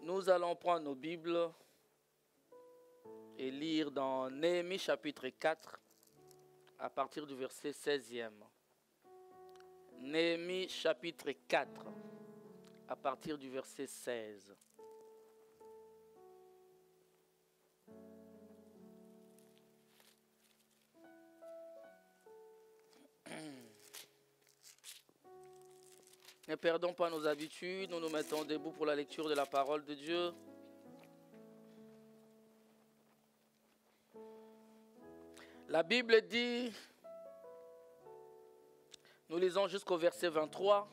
Nous allons prendre nos Bibles et lire dans Néhémie chapitre 4 à partir du verset 16e. Néhémie chapitre 4 à partir du verset 16. Ne perdons pas nos habitudes, nous nous mettons debout pour la lecture de la parole de Dieu. La Bible dit, nous lisons jusqu'au verset 23,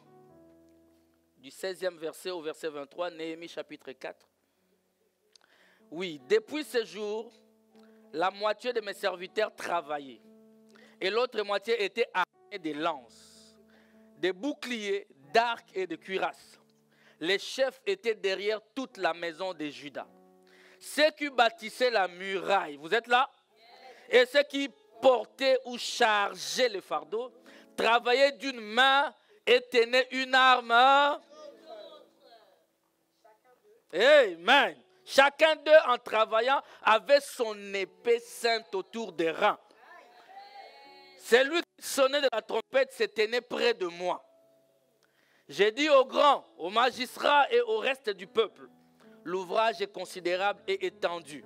du 16e verset au verset 23, Néhémie chapitre 4. Oui, depuis ce jour, la moitié de mes serviteurs travaillaient et l'autre moitié était armée de lances, de boucliers, d'arcs et de cuirasses. Les chefs étaient derrière toute la maison de Juda. Ceux qui bâtissaient la muraille, vous êtes là? Et ceux qui portaient ou chargeaient le fardeau, travaillaient d'une main et tenaient une arme. Amen. Chacun d'eux, en travaillant, avait son épée sainte autour des reins. Celui qui sonnait de la trompette se tenait près de moi. J'ai dit aux grands, aux magistrats et au reste du peuple, l'ouvrage est considérable et étendu.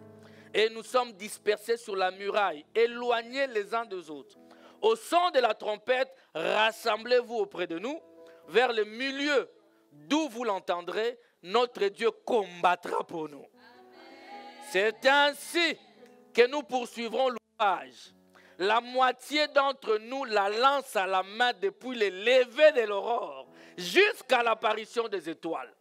Et nous sommes dispersés sur la muraille, éloignés les uns des autres. Au son de la trompette, rassemblez-vous auprès de nous, vers le milieu d'où vous l'entendrez, notre Dieu combattra pour nous. C'est ainsi que nous poursuivrons l'ouvrage. La moitié d'entre nous la lance à la main depuis le lever de l'aurore jusqu'à l'apparition des étoiles.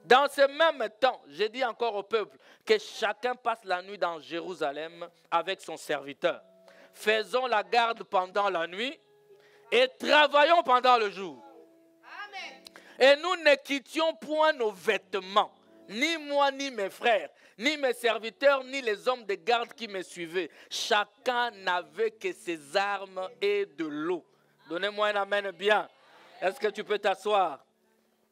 Dans ce même temps, j'ai dit encore au peuple que chacun passe la nuit dans Jérusalem avec son serviteur. Faisons la garde pendant la nuit et travaillons pendant le jour. Amen. Et nous ne quittions point nos vêtements, ni moi ni mes frères, ni mes serviteurs, ni les hommes de garde qui me suivaient. Chacun n'avait que ses armes et de l'eau. Donnez-moi un amen bien. Est-ce que tu peux t'asseoir?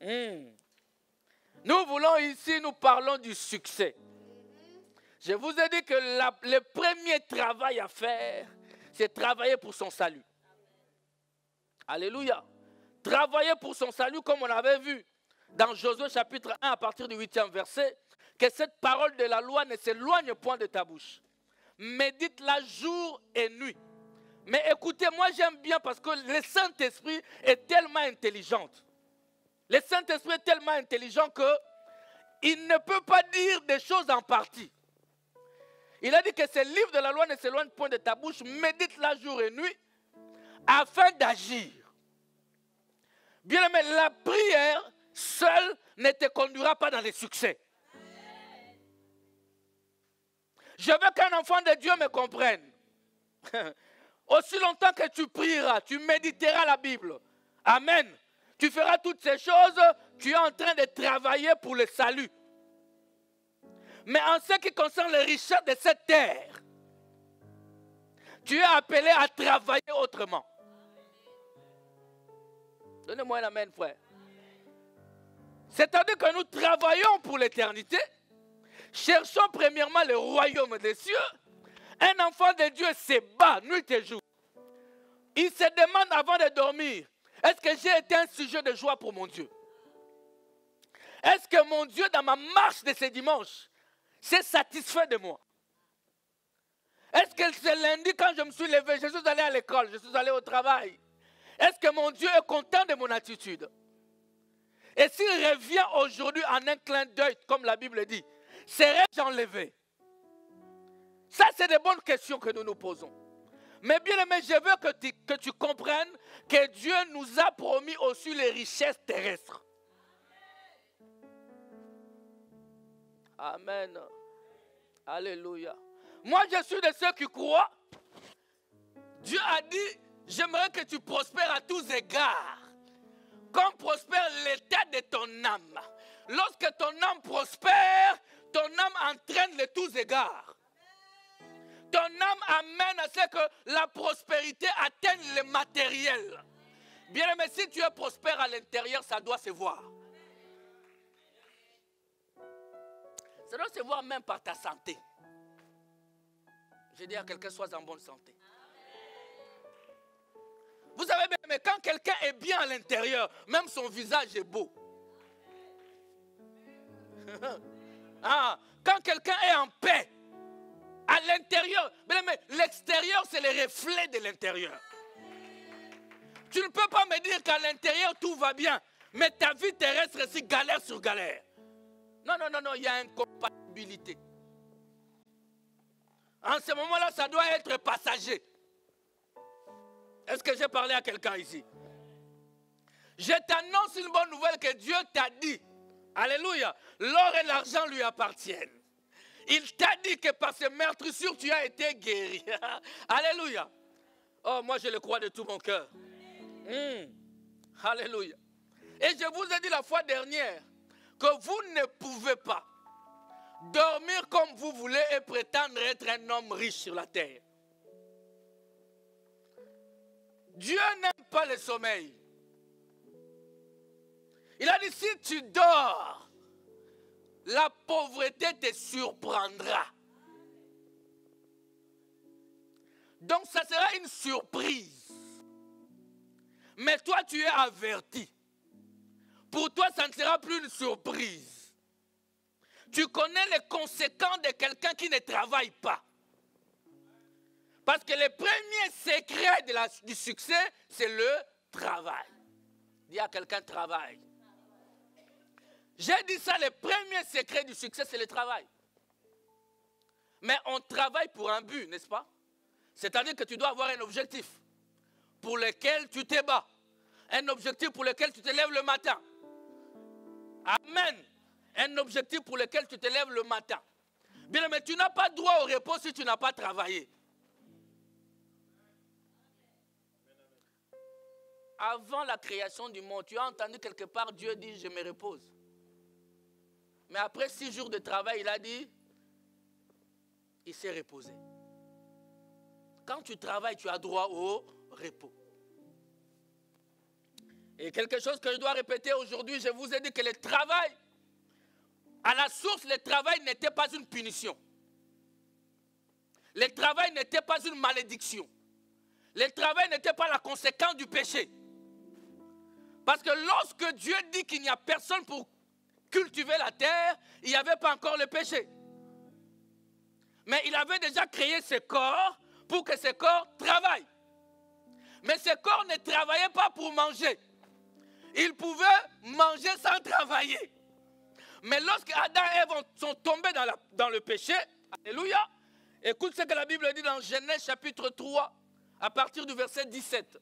Nous voulons ici, nous parlons du succès. Je vous ai dit que le premier travail à faire, c'est travailler pour son salut. Alléluia. Travailler pour son salut, comme on avait vu dans Josué chapitre 1 à partir du 8e verset, que cette parole de la loi ne s'éloigne point de ta bouche. Médite-la jour et nuit. Mais écoutez, moi j'aime bien parce que le Saint-Esprit est tellement intelligent. Le Saint-Esprit est tellement intelligent qu'il ne peut pas dire des choses en partie. Il a dit que ce livre de la loi ne s'éloigne point de ta bouche, médite-la jour et nuit, afin d'agir. Bien aimé, la prière seule ne te conduira pas dans les succès. Je veux qu'un enfant de Dieu me comprenne. Aussi longtemps que tu prieras, tu méditeras la Bible. Amen. Tu feras toutes ces choses, tu es en train de travailler pour le salut. Mais en ce qui concerne les richesses de cette terre, tu es appelé à travailler autrement. Donnez-moi un amen, frère. C'est-à-dire que nous travaillons pour l'éternité. Cherchons premièrement le royaume des cieux. Un enfant de Dieu se bat nuit et jour. Il se demande avant de dormir, est-ce que j'ai été un sujet de joie pour mon Dieu? Est-ce que mon Dieu, dans ma marche de ce dimanche, s'est satisfait de moi? Est-ce que ce lundi, quand je me suis levé, je suis allé à l'école, je suis allé au travail, est-ce que mon Dieu est content de mon attitude? Et s'il revient aujourd'hui en un clin d'œil, comme la Bible dit, serais-je enlevé? Ça, c'est des bonnes questions que nous nous posons. Mais bien aimé, je veux que tu comprennes que Dieu nous a promis aussi les richesses terrestres. Amen. Alléluia. Moi, je suis de ceux qui croient. Dieu a dit, j'aimerais que tu prospères à tous égards. Comme prospère l'état de ton âme. Lorsque ton âme prospère, ton âme entraîne de tous égards. Ton âme amène à ce que la prospérité atteigne le matériel. Bien aimé, si tu es prospère à l'intérieur, ça doit se voir. Ça doit se voir même par ta santé. Je dis à quelqu'un, sois en bonne santé. Vous savez bien, mais quand quelqu'un est bien à l'intérieur, même son visage est beau. Ah, quand quelqu'un est en paix, à l'intérieur, mais l'extérieur, c'est le reflet de l'intérieur. Tu ne peux pas me dire qu'à l'intérieur, tout va bien, mais ta vie terrestre, c'est galère sur galère. Non, non, non, non, il y a une incompatibilité. En ce moment-là, ça doit être passager. Est-ce que j'ai parlé à quelqu'un ici? Je t'annonce une bonne nouvelle que Dieu t'a dit. Alléluia. L'or et l'argent lui appartiennent. Il t'a dit que par ces meurtrissures, tu as été guéri. Alléluia. Oh, moi je le crois de tout mon cœur. Alléluia. Et je vous ai dit la fois dernière que vous ne pouvez pas dormir comme vous voulez et prétendre être un homme riche sur la terre. Dieu n'aime pas le sommeil. Il a dit, si tu dors, la pauvreté te surprendra. Donc ça sera une surprise. Mais toi, tu es averti. Pour toi, ça ne sera plus une surprise. Tu connais les conséquences de quelqu'un qui ne travaille pas. Parce que le premier secret du succès, c'est le travail. Dis à quelqu'un, travail. J'ai dit ça, le premier secret du succès, c'est le travail. Mais on travaille pour un but, n'est-ce pas? C'est-à-dire que tu dois avoir un objectif pour lequel tu te bats. Un objectif pour lequel tu te lèves le matin. Amen. Un objectif pour lequel tu te lèves le matin. Bien, mais tu n'as pas droit au repos si tu n'as pas travaillé. Avant la création du monde, tu as entendu quelque part Dieu dit, je me repose. Mais après 6 jours de travail, il a dit, il s'est reposé. Quand tu travailles, tu as droit au repos. Et quelque chose que je dois répéter aujourd'hui, je vous ai dit que le travail, à la source, le travail n'était pas une punition. Le travail n'était pas une malédiction. Le travail n'était pas la conséquence du péché. Parce que lorsque Dieu dit qu'il n'y a personne pour cultiver la terre, il n'y avait pas encore le péché. Mais il avait déjà créé ce corps pour que ce corps travaille. Mais ce corps ne travaillait pas pour manger. Il pouvait manger sans travailler. Mais lorsque Adam et Ève sont tombés dans le péché, alléluia, écoute ce que la Bible dit dans Genèse chapitre 3, à partir du verset 17.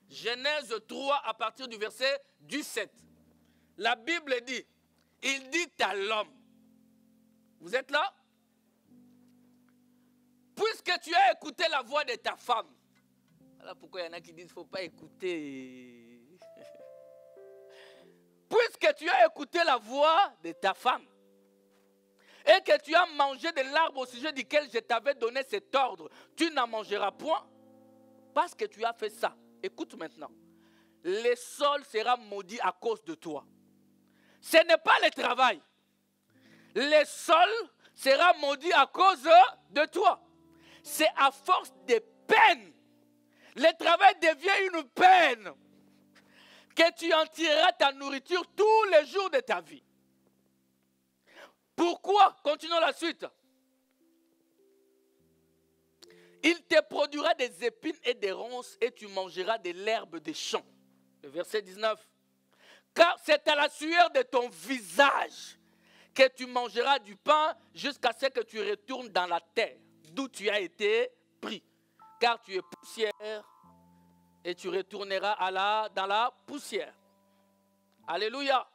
Genèse 3 à partir du verset 17. La Bible dit, il dit à l'homme, vous êtes là? Puisque tu as écouté la voix de ta femme. Alors pourquoi il y en a qui disent, il ne faut pas écouter. Puisque tu as écouté la voix de ta femme et que tu as mangé de l'arbre au sujet duquel je t'avais donné cet ordre, tu n'en mangeras point parce que tu as fait ça. Écoute maintenant, le sol sera maudit à cause de toi. Ce n'est pas le travail. Le sol sera maudit à cause de toi. C'est à force de peine. Le travail devient une peine que tu en tireras ta nourriture tous les jours de ta vie. Pourquoi? Continuons la suite. Il te produira des épines et des ronces et tu mangeras de l'herbe des champs. Le verset 19. Car c'est à la sueur de ton visage que tu mangeras du pain jusqu'à ce que tu retournes dans la terre, d'où tu as été pris. Car tu es poussière et tu retourneras dans la poussière. Alléluia.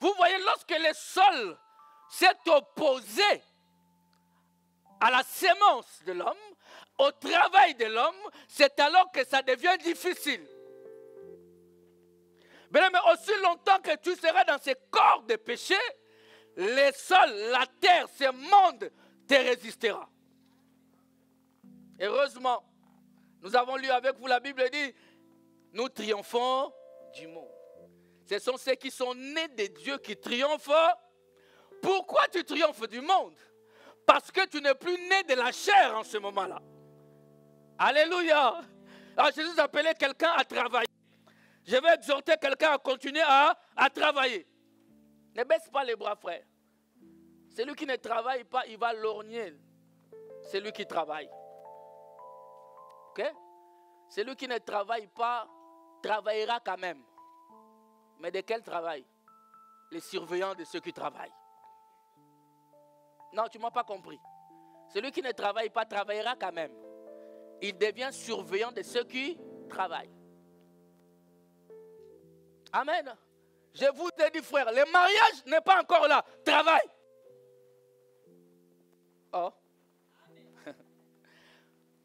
Vous voyez, lorsque le sol s'est opposé à la sémence de l'homme, au travail de l'homme, c'est alors que ça devient difficile. Mais aussi longtemps que tu seras dans ce corps de péché, le sol, la terre, ce monde te résistera. Heureusement, nous avons lu avec vous, la Bible dit, nous triomphons du monde. Ce sont ceux qui sont nés de Dieu qui triomphent Pourquoi tu triomphes du monde? Parce que tu n'es plus né de la chair en ce moment-là. Alléluia. Alors Jésus appelait quelqu'un à travailler. Je vais exhorter quelqu'un à continuer à travailler. Ne baisse pas les bras, frère. Celui qui ne travaille pas, il va lorgner. Celui qui travaille. Ok? Celui qui ne travaille pas, travaillera quand même. Mais de quel travail? Les surveillants de ceux qui travaillent. Non, tu ne m'as pas compris. Celui qui ne travaille pas, travaillera quand même. Il devient surveillant de ceux qui travaillent. Amen. Je vous ai dit, frère, le mariage n'est pas encore là. Travaille. Oh.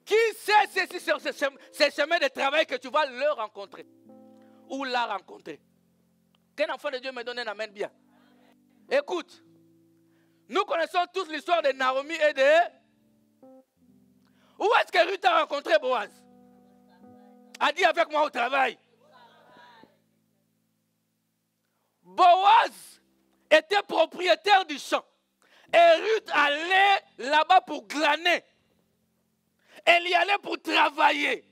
Qui sait si c'est sur ce chemin de travail que tu vas le rencontrer ou la rencontrer? Qu'un enfant de Dieu me donne un amen bien. Écoute, nous connaissons tous l'histoire de Naomi et de... Où est-ce que Ruth a rencontré Boaz? A dit avec moi au travail. Boaz était propriétaire du champ. Et Ruth allait là-bas pour glaner. Elle y allait pour travailler.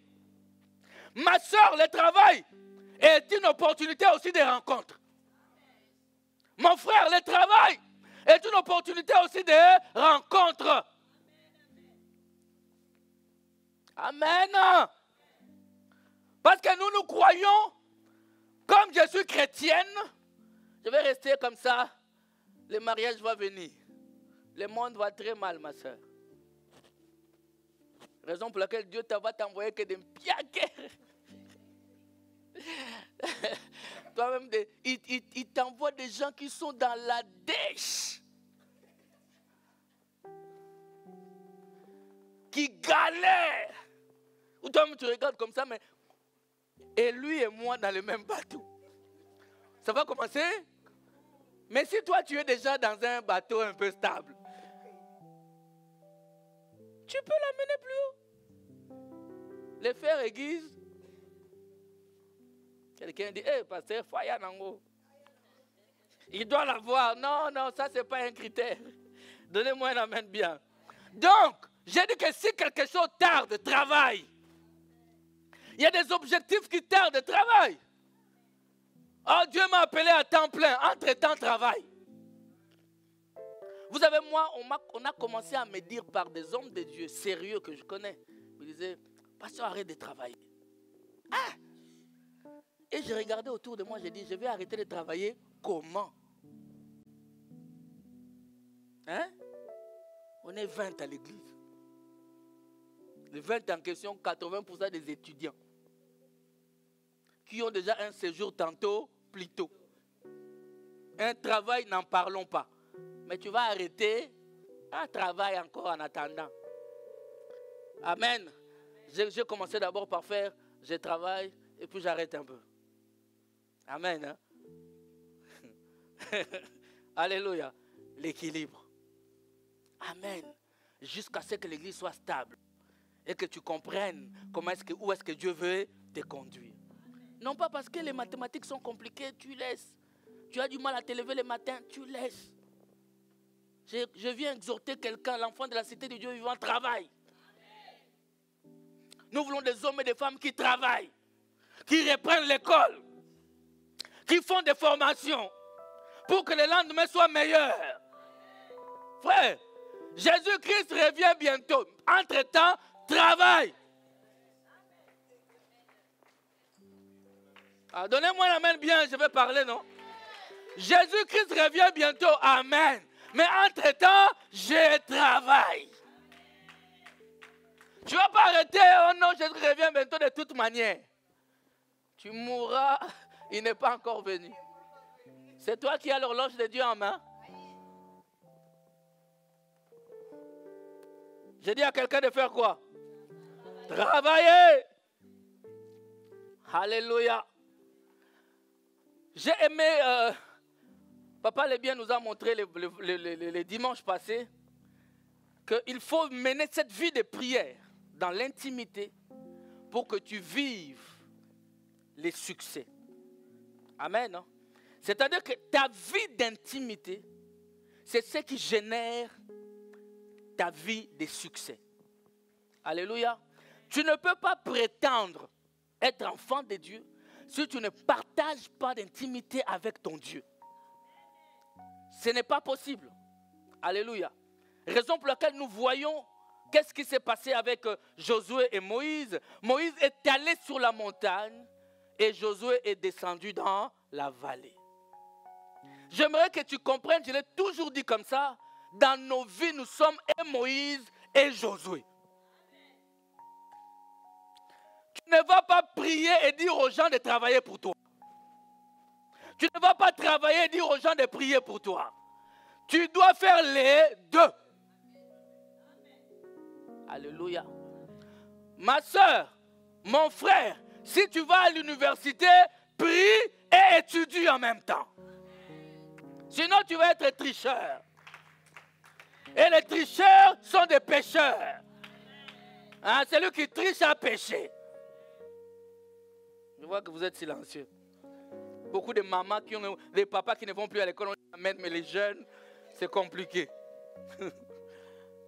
Ma soeur, le travail est une opportunité aussi de rencontre. Mon frère, le travail est une opportunité aussi de rencontre. Amen. Parce que nous croyons, comme je suis chrétienne, je vais rester comme ça, le mariage va venir. Le monde va très mal, ma soeur. Raison pour laquelle Dieu va t'envoyer que des piaquets. Toi-même, il t'envoie des gens qui sont dans la dèche. Qui galèrent. Ou toi-même, tu regardes comme ça, mais... Et lui et moi dans le même bateau. Ça va commencer? Mais si toi, tu es déjà dans un bateau un peu stable, tu peux l'amener plus haut. Les faire aiguise. Quelqu'un dit, hé, pasteur, Faya Nango. Il doit l'avoir. Non, non, ça, ce n'est pas un critère. Donnez-moi un amen bien. Donc, j'ai dit que si quelque chose tarde, travaille. Il y a des objectifs qui tardent, travaille. Oh, Dieu m'a appelé à temps plein, entre-temps, travail. Vous savez, moi, on a commencé à me dire par des hommes de Dieu sérieux que je connais. Ils me disaient, pasteur, arrête de travailler. Ah! Et j'ai regardé autour de moi, j'ai dit, je vais arrêter de travailler. Comment? Hein? On est 20 à l'église. Les 20 en question, 80% des étudiants qui ont déjà un séjour tantôt, plus tôt. Un travail, n'en parlons pas. Mais tu vas arrêter un travail encore en attendant. Amen. J'ai commencé d'abord par faire, je travaille et puis j'arrête un peu. Amen. Hein? Alléluia. L'équilibre. Amen. Jusqu'à ce que l'église soit stable et que tu comprennes où est-ce que Dieu veut te conduire. Non pas parce que les mathématiques sont compliquées, tu laisses. Tu as du mal à te lever le matin, tu laisses. Je viens exhorter quelqu'un, l'enfant de la cité de Dieu vivant, travaille. Nous voulons des hommes et des femmes qui travaillent, qui reprennent l'école, qui font des formations pour que le lendemain soit meilleur. Frère, Jésus-Christ revient bientôt. Entre-temps, travaille. Ah, donnez-moi la main bien, je vais parler, non? Jésus-Christ revient bientôt. Amen. Mais entre-temps, je travaille. Tu ne vas pas arrêter. Oh non, Jésus revient bientôt de toute manière. Tu mourras, il n'est pas encore venu. C'est toi qui as l'horloge de Dieu en main. J'ai dit à quelqu'un de faire quoi? Travailler. Alléluia. J'ai aimé, Papa Lebien nous a montré les dimanches passés qu'il faut mener cette vie de prière dans l'intimité pour que tu vives les succès. Amen. Hein? C'est-à-dire que ta vie d'intimité, c'est ce qui génère ta vie de succès. Alléluia. Tu ne peux pas prétendre être enfant de Dieu si tu ne partages pas d'intimité avec ton Dieu. Ce n'est pas possible. Alléluia. Raison pour laquelle nous voyons qu'est-ce qui s'est passé avec Josué et Moïse. Moïse est allé sur la montagne et Josué est descendu dans la vallée. J'aimerais que tu comprennes, je l'ai toujours dit comme ça, dans nos vies, nous sommes et Moïse et Josué. Tu ne vas pas prier et dire aux gens de travailler pour toi. Tu ne vas pas travailler et dire aux gens de prier pour toi. Tu dois faire les deux. Alléluia. Ma soeur, mon frère, si tu vas à l'université, prie et étudie en même temps. Sinon, tu vas être tricheur. Et les tricheurs sont des pécheurs. Hein, celui qui triche a péché. Je vois que vous êtes silencieux. Beaucoup de mamans, des papas qui ne vont plus à l'école, mais les jeunes, c'est compliqué.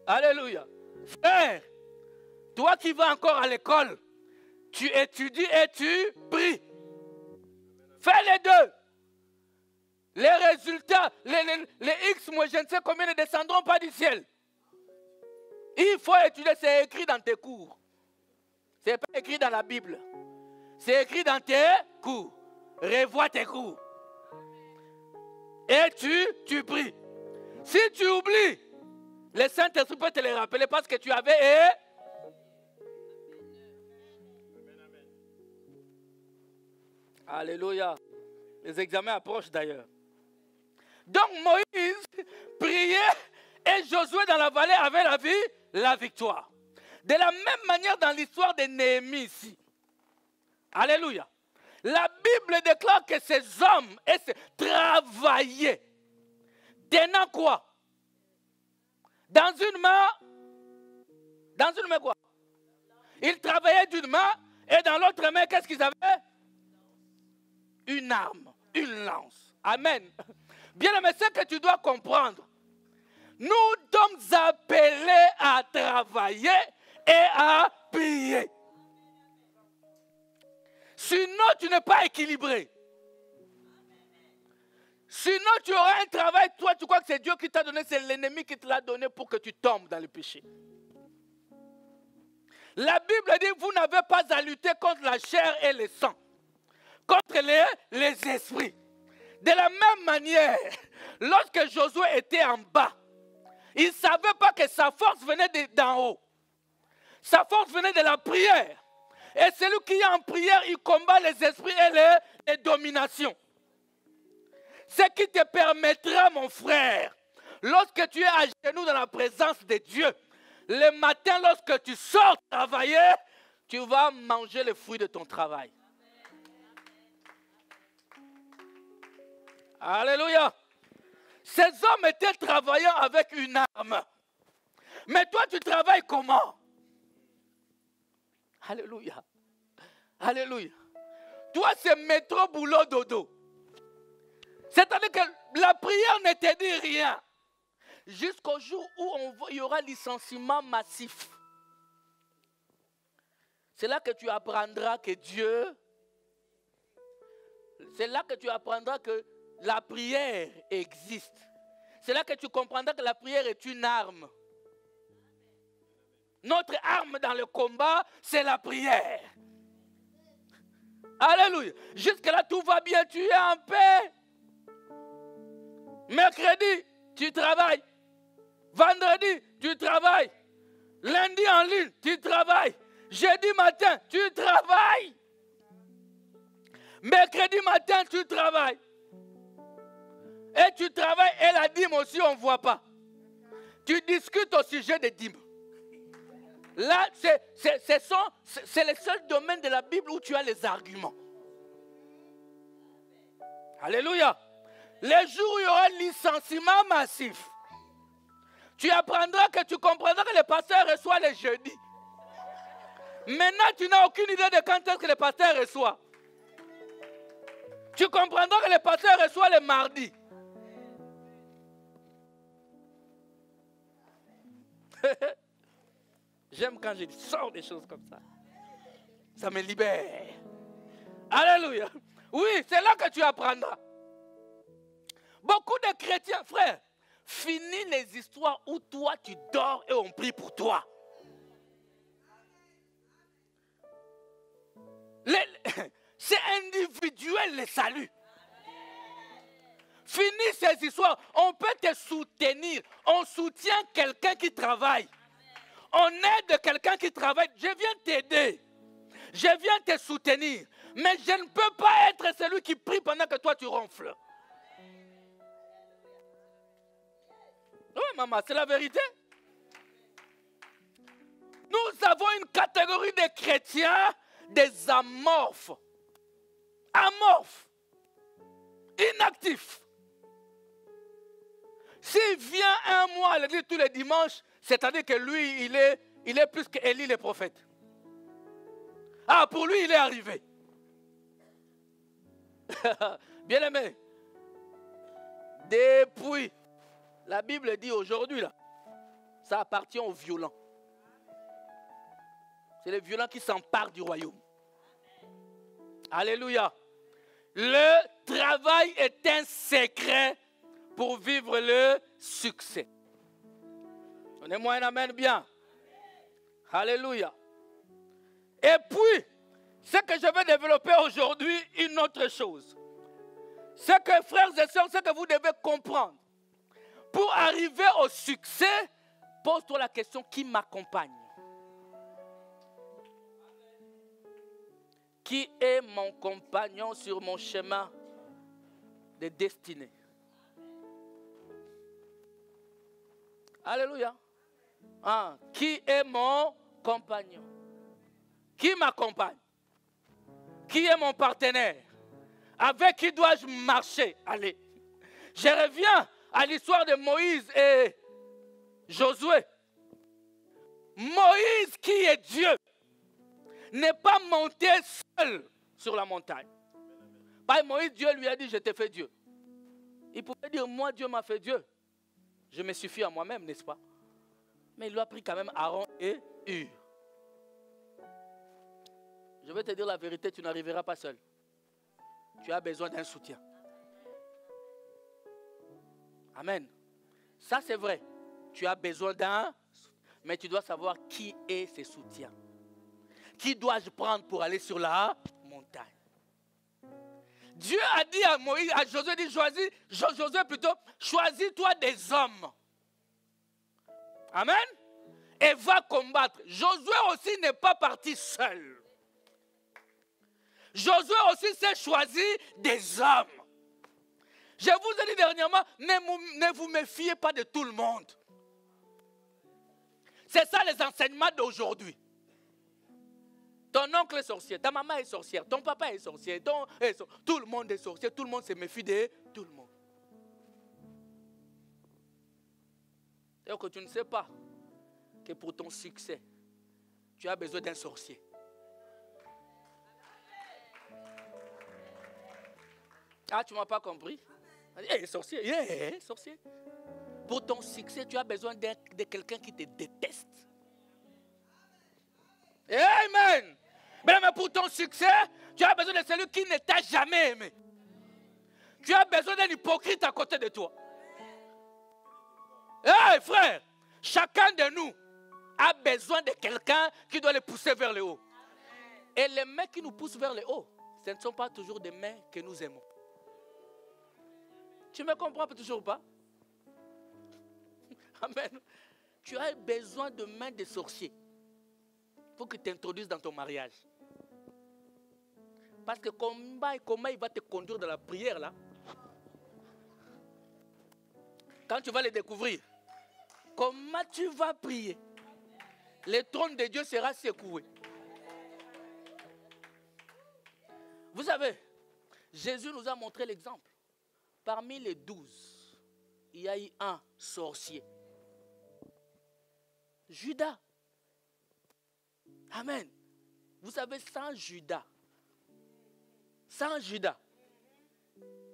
Alléluia. Frère, toi qui vas encore à l'école, tu étudies et tu pries. Fais les deux. Les résultats, les X, moi je ne sais combien ne descendront pas du ciel. Il faut étudier, c'est écrit dans tes cours. Ce n'est pas écrit dans la Bible. C'est écrit dans tes cours. Revois tes cours. Et tu pries. Si tu oublies, le Saint-Esprit peut te les rappeler parce que tu avais... Alléluia. Les examens approchent d'ailleurs. Donc Moïse priait et Josué dans la vallée avait la victoire. De la même manière dans l'histoire de Néhémie ici. Alléluia. La Bible déclare que ces hommes travaillaient. Tenant quoi? Dans une main quoi? Ils travaillaient d'une main et dans l'autre main, qu'est-ce qu'ils avaient? Une arme, une lance. Amen. Bien aimé, ce que tu dois comprendre. Nous sommes appelés à travailler et à prier. Sinon, tu n'es pas équilibré. Sinon, tu auras un travail, toi, tu crois que c'est Dieu qui t'a donné, c'est l'ennemi qui te l'a donné pour que tu tombes dans le péché. La Bible dit, vous n'avez pas à lutter contre la chair et le sang, contre les esprits. De la même manière, lorsque Josué était en bas, il ne savait pas que sa force venait d'en haut. Sa force venait de la prière. Et celui qui est en prière, il combat les esprits et les dominations. Ce qui te permettra, mon frère, lorsque tu es à genoux dans la présence de Dieu, le matin, lorsque tu sors travailler, tu vas manger les fruits de ton travail. Alléluia. Ces hommes étaient travaillant avec une arme. Mais toi, tu travailles comment? Alléluia. Alléluia. Toi, c'est métro, boulot, dodo. C'est-à-dire que la prière ne te dit rien. Jusqu'au jour où il y aura licenciement massif. C'est là que tu apprendras que Dieu... C'est là que tu apprendras que la prière existe. C'est là que tu comprendras que la prière est une arme. Notre arme dans le combat, c'est la prière. Alléluia. Jusque-là, tout va bien, tu es en paix. Mercredi, tu travailles. Vendredi, tu travailles. Lundi en ligne, tu travailles. Jeudi matin, tu travailles. Mercredi matin, tu travailles. Et tu travailles et la dîme aussi, on ne voit pas. Tu discutes au sujet des dîmes. Là, c'est le seul domaine de la Bible où tu as les arguments. Alléluia. Les jours où il y aura un licenciement massif, tu apprendras que tu comprendras que le pasteur reçoit les jeudis. Maintenant, tu n'as aucune idée de quand est-ce que le pasteur reçoit. Tu comprendras que le pasteur reçoit les mardis. J'aime quand je sors des choses comme ça. Ça me libère. Alléluia. Oui, c'est là que tu apprendras. Beaucoup de chrétiens, frère, finis les histoires où toi tu dors et on prie pour toi. C'est individuel le salut. Finis ces histoires. On peut te soutenir. On soutient quelqu'un qui travaille. On aide quelqu'un qui travaille. Je viens t'aider. Je viens te soutenir. Mais je ne peux pas être celui qui prie pendant que toi tu ronfles. Oui, maman, c'est la vérité. Nous avons une catégorie de chrétiens, des amorphes. Amorphes. Inactifs. S'il vient un mois à l'église tous les dimanches, c'est-à-dire que lui, il est plus qu'Élie le prophète. Ah, pour lui, il est arrivé. Bien aimé. Depuis, la Bible dit aujourd'hui, là, ça appartient aux violents. C'est les violents qui s'emparent du royaume. Alléluia. Le travail est un secret pour vivre le succès. Donnez-moi un amen bien. Alléluia. Et puis, ce que je vais développer aujourd'hui, une autre chose. Ce que, frères et sœurs, ce que vous devez comprendre. Pour arriver au succès, pose-toi la question, qui m'accompagne? Qui est mon compagnon sur mon chemin de destinée? Alléluia. Ah, qui est mon compagnon? Qui m'accompagne? Qui est mon partenaire? Avec qui dois-je marcher? Allez. Je reviens à l'histoire de Moïse et Josué. Moïse, qui est Dieu, n'est pas monté seul sur la montagne. Par Moïse, Dieu lui a dit, je t'ai fait Dieu. Il pouvait dire, moi, Dieu m'a fait Dieu. Je me suffis à moi-même, n'est-ce pas? Mais il lui a pris quand même Aaron et Hur. Je vais te dire la vérité, tu n'arriveras pas seul. Tu as besoin d'un soutien. Amen. Ça, c'est vrai. Tu as besoin d'un... Mais tu dois savoir qui est ce soutien. Qui dois-je prendre pour aller sur la montagne? Dieu a dit à Moïse, à Josué, choisis-toi des hommes. Amen. Et va combattre. Josué aussi n'est pas parti seul. Josué aussi s'est choisi des hommes. Je vous ai dit dernièrement, ne vous méfiez pas de tout le monde. C'est ça les enseignements d'aujourd'hui. Ton oncle est sorcier, ta maman est sorcière, ton papa est sorcier, tout le monde est sorcier, tout le monde se méfie de tout le monde. Et que tu ne sais pas que pour ton succès, tu as besoin d'un sorcier. Ah, tu ne m'as pas compris? Sorcier, sorcier. Pour ton succès, tu as besoin de quelqu'un qui te déteste. Amen. Mais pour ton succès, tu as besoin de celui qui ne t'a jamais aimé. Tu as besoin d'un hypocrite à côté de toi. Hey frère, chacun de nous a besoin de quelqu'un qui doit le pousser vers le haut. Et les mains qui nous poussent vers le haut, ce ne sont pas toujours des mains que nous aimons. Tu me comprends toujours pas? Amen. Tu as besoin de mains de sorciers. Il faut que tu t'introduises dans ton mariage. Parce que comment il va te conduire dans la prière là? Quand tu vas les découvrir, comment tu vas prier? Le trône de Dieu sera secoué. Vous savez, Jésus nous a montré l'exemple. Parmi les 12, il y a eu un sorcier. Judas. Amen. Vous savez, sans Judas.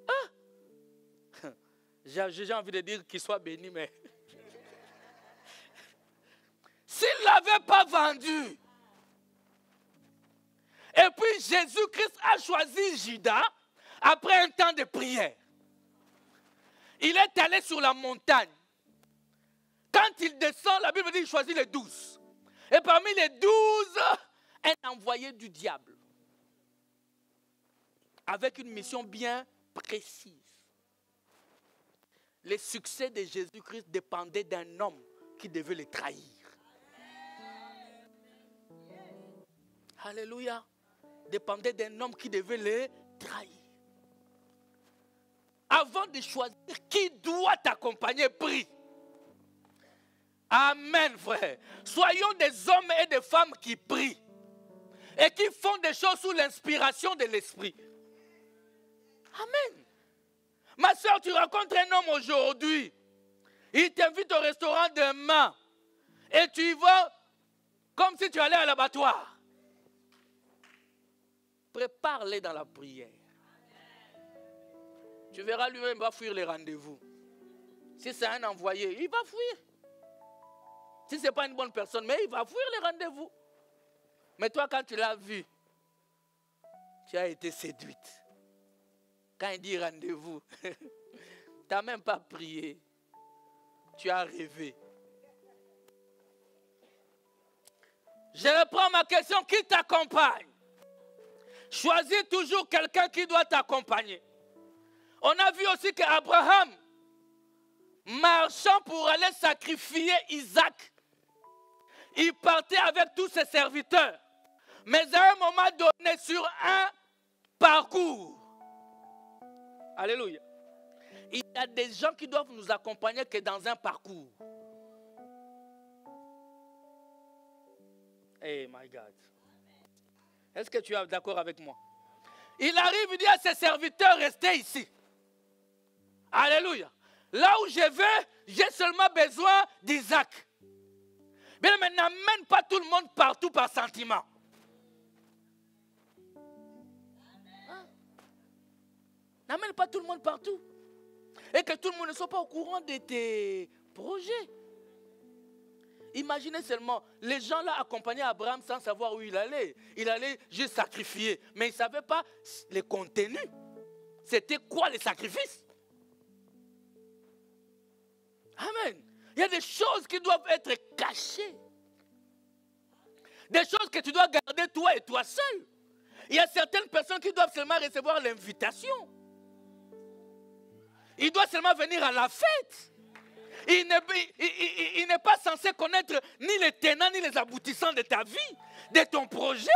Ah! J'ai envie de dire qu'il soit béni, mais... n'avait pas vendu. Et puis Jésus-Christ a choisi Judas après un temps de prière. Il est allé sur la montagne. Quand il descend, la Bible dit qu'il choisit les 12. Et parmi les 12, un envoyé du diable. Avec une mission bien précise. Le succès de Jésus-Christ dépendait d'un homme qui devait le trahir. Alléluia. Dépendait d'un homme qui devait le trahir. Avant de choisir qui doit t'accompagner, prie. Amen, frère. Soyons des hommes et des femmes qui prient et qui font des choses sous l'inspiration de l'Esprit. Amen. Ma soeur, tu rencontres un homme aujourd'hui. Il t'invite au restaurant demain. Et tu y vas comme si tu allais à l'abattoir. Prépare-les dans la prière. Tu verras, lui-même va fuir les rendez-vous. Si c'est un envoyé, il va fuir. Si ce n'est pas une bonne personne, mais il va fuir les rendez-vous. Mais toi, quand tu l'as vu, tu as été séduite. Quand il dit rendez-vous, tu n'as même pas prié. Tu as rêvé. Je reprends ma question. Qui t'accompagne? Choisis toujours quelqu'un qui doit t'accompagner. On a vu aussi qu'Abraham, marchant pour aller sacrifier Isaac, il partait avec tous ses serviteurs. Mais à un moment donné, sur un parcours, alléluia, il y a des gens qui doivent nous accompagner que dans un parcours. Hey my God. Est-ce que tu es d'accord avec moi? Il arrive, il dit à ses serviteurs, restez ici. Alléluia. Là où je vais, j'ai seulement besoin d'Isaac. Mais n'amène pas tout le monde partout par sentiment. Hein? N'amène pas tout le monde partout. Et que tout le monde ne soit pas au courant de tes projets. Imaginez seulement, les gens là accompagnaient Abraham sans savoir où il allait. Il allait juste sacrifier. Mais ils ne savaient pas le contenu. C'était quoi les sacrifices? Amen. Il y a des choses qui doivent être cachées. Des choses que tu dois garder toi et toi seul. Il y a certaines personnes qui doivent seulement recevoir l'invitation. Il doit seulement venir à la fête. Il n'est pas censé connaître ni les tenants ni les aboutissants de ta vie, de ton projet.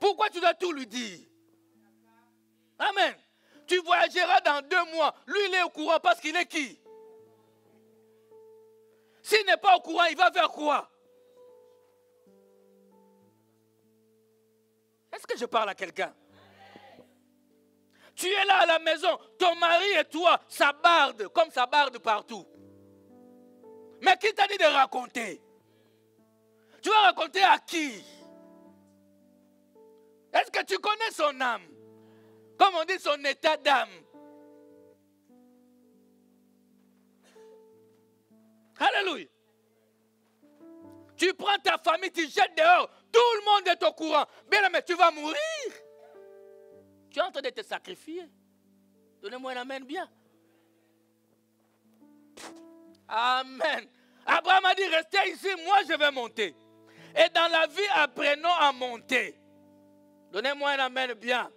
Pourquoi tu dois tout lui dire? Amen. Tu voyageras dans 2 mois. Lui, il est au courant parce qu'il est qui? S'il n'est pas au courant, il va vers quoi? Est-ce que je parle à quelqu'un? Tu es là à la maison, ton mari et toi, ça barde, comme ça barde partout. Mais qui t'a dit de raconter? Tu vas raconter à qui? Est-ce que tu connais son âme? Comme on dit, son état d'âme. Alléluia. Tu prends ta famille, tu jettes dehors, tout le monde est au courant. Bien, mais tu vas mourir. Tu es en train de te sacrifier. Donnez-moi un amen bien. Amen. Abraham a dit, restez ici, moi je vais monter. Et dans la vie, apprenons à monter. Donnez-moi un amen bien.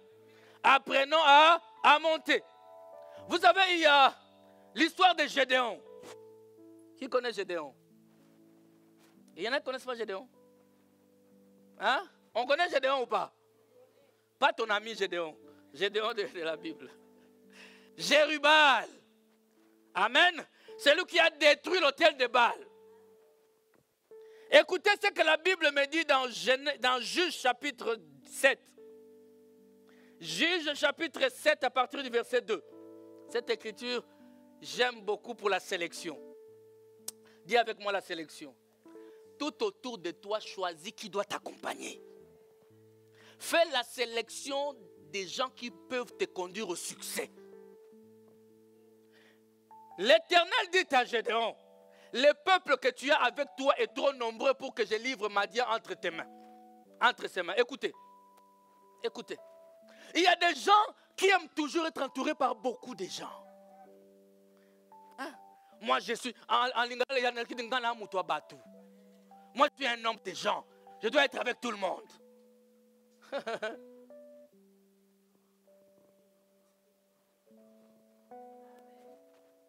Apprenons à monter. Vous savez, il y a l'histoire de Gédéon. Qui connaît Gédéon? Il y en a qui ne connaissent pas Gédéon? Hein? On connaît Gédéon ou pas? Pas ton ami Gédéon. Gédéon de la Bible. Jérubal. Amen. C'est lui qui a détruit l'autel de Baal. Écoutez ce que la Bible me dit dans Juge chapitre 7. Juge chapitre 7 à partir du verset 2. Cette écriture, j'aime beaucoup pour la sélection. Dis avec moi la sélection. Tout autour de toi, choisis qui doit t'accompagner. Fais la sélection des gens qui peuvent te conduire au succès. L'Éternel dit à Gédéon, le peuple que tu as avec toi est trop nombreux pour que je livre Madian entre tes mains. Entre ses mains. Écoutez. Écoutez. Il y a des gens qui aiment toujours être entourés par beaucoup de gens. Hein? Moi, je suis... Moi, je suis un homme de gens. Je dois être avec tout le monde.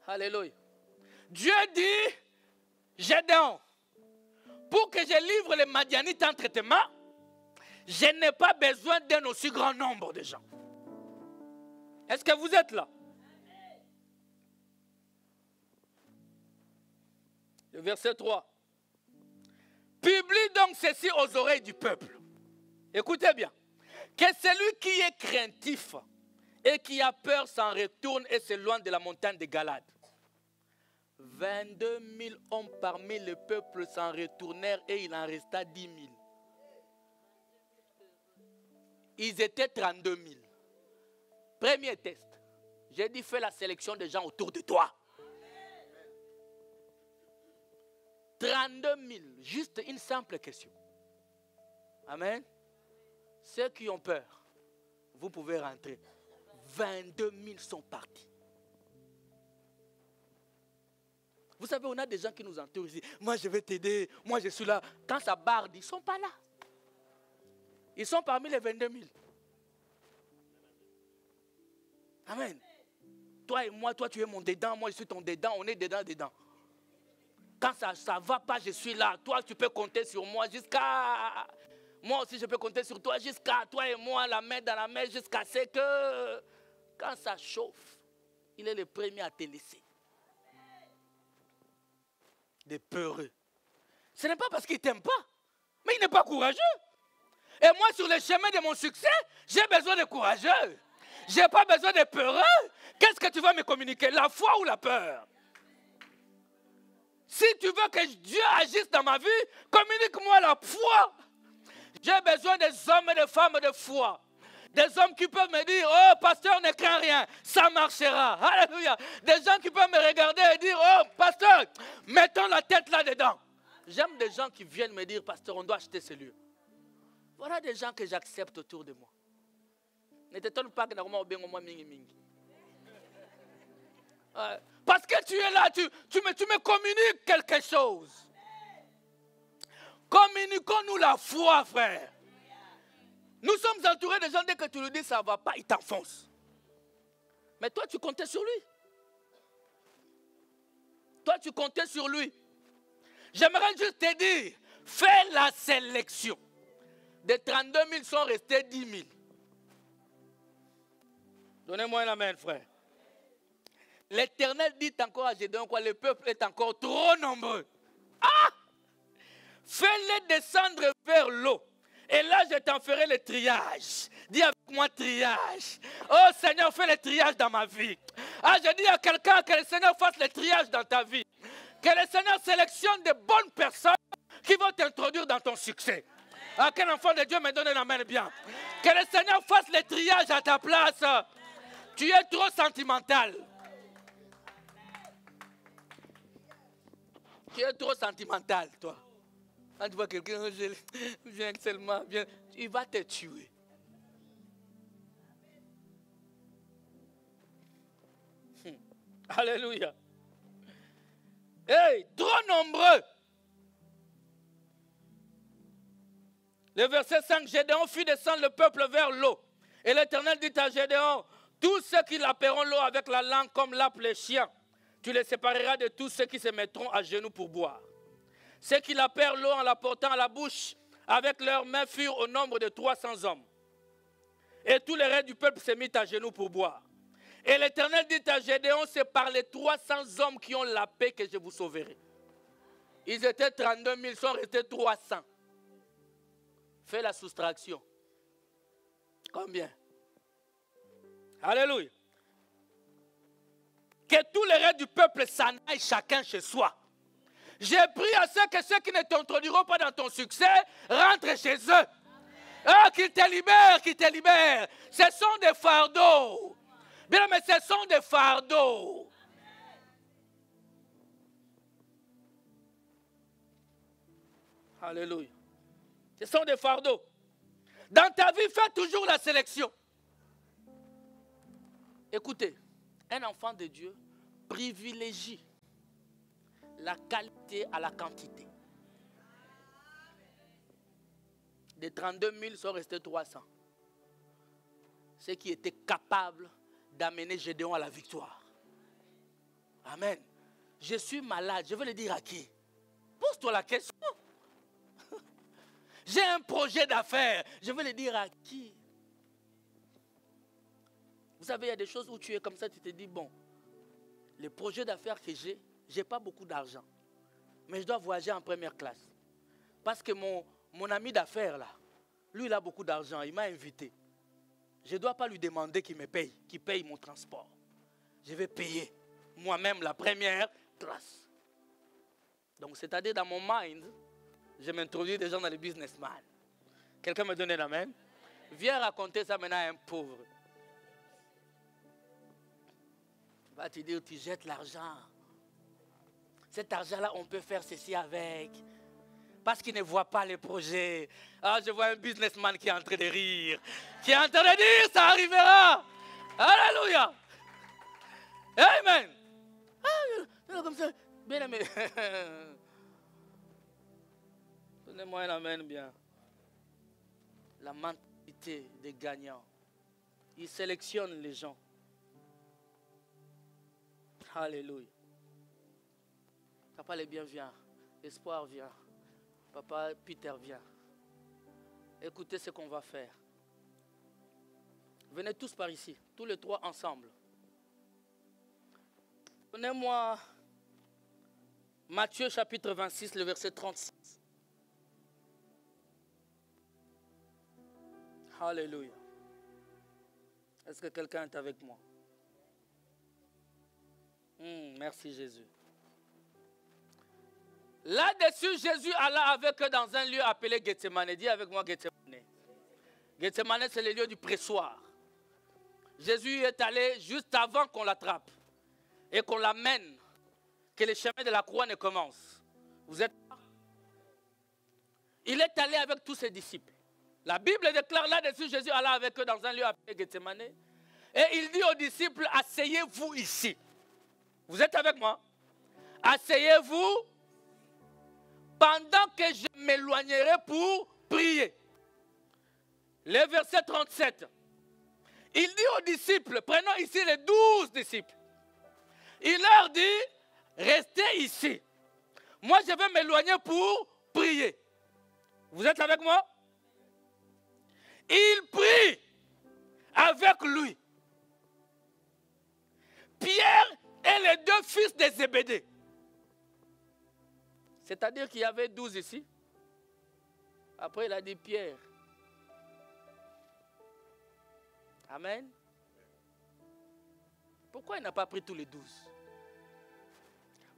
Alléluia. Dieu dit, Gédéon, pour que je livre les Madianites entre tes mains, je n'ai pas besoin d'un aussi grand nombre de gens. Est-ce que vous êtes là? Le verset 3. Publie donc ceci aux oreilles du peuple. Écoutez bien. Que celui qui est craintif et qui a peur s'en retourne et s'éloigne de la montagne de Galade. 22 000 hommes parmi le peuple s'en retournèrent et il en resta 10 000. Ils étaient 32 000. Premier test. J'ai dit, fais la sélection des gens autour de toi. 32 000. Juste une simple question. Amen. Ceux qui ont peur, vous pouvez rentrer. 22 000 sont partis. Vous savez, on a des gens qui nous entourent ici. Moi, je vais t'aider. Moi, je suis là. Quand ça barde, ils ne sont pas là. Ils sont parmi les 22 000. Amen. Toi et moi, toi, tu es mon dedans. Moi, je suis ton dedans. On est dedans. Quand ça ne va pas, je suis là. Toi, tu peux compter sur moi jusqu'à... Moi aussi, je peux compter sur toi jusqu'à toi et moi, la main dans la main, jusqu'à ce que... Quand ça chauffe, il est le premier à te laisser. Des peureux. Ce n'est pas parce qu'il ne t'aime pas, mais il n'est pas courageux. Et moi, sur le chemin de mon succès, j'ai besoin de courageux. Je n'ai pas besoin de peureux. Qu'est-ce que tu vas me communiquer? La foi ou la peur? Si tu veux que Dieu agisse dans ma vie, communique-moi la foi. J'ai besoin des hommes et des femmes de foi. Des hommes qui peuvent me dire, oh pasteur, ne crains rien, ça marchera. Alléluia. Des gens qui peuvent me regarder et dire, oh pasteur, mettons la tête là-dedans. J'aime des gens qui viennent me dire, pasteur, on doit acheter ce lieu. Voilà des gens que j'accepte autour de moi. Ne t'étonne pas que normalement, moi, mingi. Parce que tu es là, tu me communiques quelque chose. Communiquons-nous la foi, frère. Nous sommes entourés de gens, dès que tu lui dis ça ne va pas, ils t'enfoncent. Mais toi, tu comptais sur lui. Toi, tu comptais sur lui. J'aimerais juste te dire, fais la sélection. Des 32 000 sont restés 10 000. Donnez-moi une amen, frère. L'Éternel dit encore à Gédéon quoi, le peuple est encore trop nombreux. Ah! Fais-les descendre vers l'eau. Et là, je t'en ferai le triage. Dis avec moi triage. Oh Seigneur, fais le triage dans ma vie. Ah, je dis à quelqu'un que le Seigneur fasse le triage dans ta vie. Que le Seigneur sélectionne de bonnes personnes qui vont t'introduire dans ton succès. Ah, quel enfant de Dieu me donne la main bien. Que le Seigneur fasse le triage à ta place. Tu es trop sentimental. Tu es trop sentimental, toi. Quand tu vois quelqu'un, viens seulement, viens, il va te tuer. Alléluia. Hey, trop nombreux. Le verset 5, Gédéon fit descendre le peuple vers l'eau. Et l'Éternel dit à Gédéon, tous ceux qui lapperont l'eau avec la langue comme lappent les chiens, tu les sépareras de tous ceux qui se mettront à genoux pour boire. Ceux qui lapèrent l'eau en la portant à la bouche avec leurs mains furent au nombre de 300 hommes. Et tout le reste du peuple se mit à genoux pour boire. Et l'Éternel dit à Gédéon, c'est par les 300 hommes qui ont la paix que je vous sauverai. Ils étaient 32 000, ils sont restés 300. Fais la soustraction. Combien? Alléluia. Que tout le reste du peuple s'en aille chacun chez soi. J'ai pris à ceux qui ne t'introduiront pas dans ton succès, rentrent chez eux. Ah, qu'ils te libèrent, qu'ils te libèrent. Ce sont des fardeaux. Bien, mais ce sont des fardeaux. Alléluia. Ce sont des fardeaux. Dans ta vie, fais toujours la sélection. Écoutez, un enfant de Dieu privilégie la qualité à la quantité. Des 32 000 sont restés 300. Ceux qui étaient capables d'amener Gédéon à la victoire. Amen. Je suis malade. Je veux le dire à qui? Pose-toi la question. J'ai un projet d'affaires. Je veux le dire à qui? Vous savez, il y a des choses où tu es comme ça, tu te dis, bon, les projets d'affaires que j'ai, je n'ai pas beaucoup d'argent. Mais je dois voyager en première classe. Parce que mon ami d'affaires, là, lui, il a beaucoup d'argent. Il m'a invité. Je ne dois pas lui demander qu'il me paye, qu'il paye mon transport. Je vais payer moi-même la première classe. Donc, c'est-à-dire dans mon mind, je m'introduis déjà dans les businessmen. Quelqu'un me donne l'amen? Viens raconter ça maintenant à un pauvre. Il va te dire, tu jettes l'argent. Cet argent-là, on peut faire ceci avec. Parce qu'il ne voit pas les projets. Ah, je vois un businessman qui est en train de rire. Qui est en train de dire, ça arrivera. Alléluia. Amen. Ah, comme ça. Bien aimé. Donnez-moi un amen bien. La mentalité des gagnants. Ils sélectionnent les gens. Alléluia. Papa les bien vient. Espoir vient. Papa Peter vient. Écoutez ce qu'on va faire. Venez tous par ici. Tous les trois ensemble. Donnez-moi Matthieu chapitre 26, le verset 36. Alléluia. Est-ce que quelqu'un est avec moi? Merci Jésus. Là-dessus, Jésus alla avec eux dans un lieu appelé Gethsemane. Dis avec moi Gethsemane. Gethsemane, c'est le lieu du pressoir. Jésus est allé juste avant qu'on l'attrape et qu'on l'amène, que le chemin de la croix ne commence. Vous êtes là? Il est allé avec tous ses disciples. La Bible déclare là-dessus, Jésus alla avec eux dans un lieu appelé Gethsemane. Et il dit aux disciples, asseyez-vous ici. Vous êtes avec moi? Asseyez-vous pendant que je m'éloignerai pour prier. Le verset 37. Il dit aux disciples, prenons ici les 12 disciples. Il leur dit, restez ici. Moi, je vais m'éloigner pour prier. Vous êtes avec moi? Il prie avec lui. Pierre et les deux fils de Zébédée. C'est-à-dire qu'il y avait 12 ici. Après, il a dit Pierre. Amen. Pourquoi il n'a pas pris tous les 12?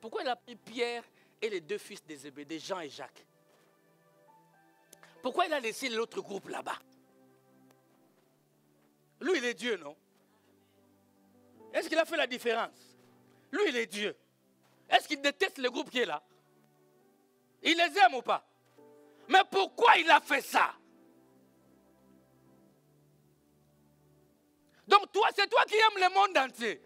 Pourquoi il a pris Pierre et les deux fils de Zébédée, Jean et Jacques? Pourquoi il a laissé l'autre groupe là-bas? Lui, il est Dieu, non? Est-ce qu'il a fait la différence? Lui, il est Dieu. Est-ce qu'il déteste le groupe qui est là? Il les aime ou pas? Mais pourquoi il a fait ça? Donc toi, c'est toi qui aimes le monde entier.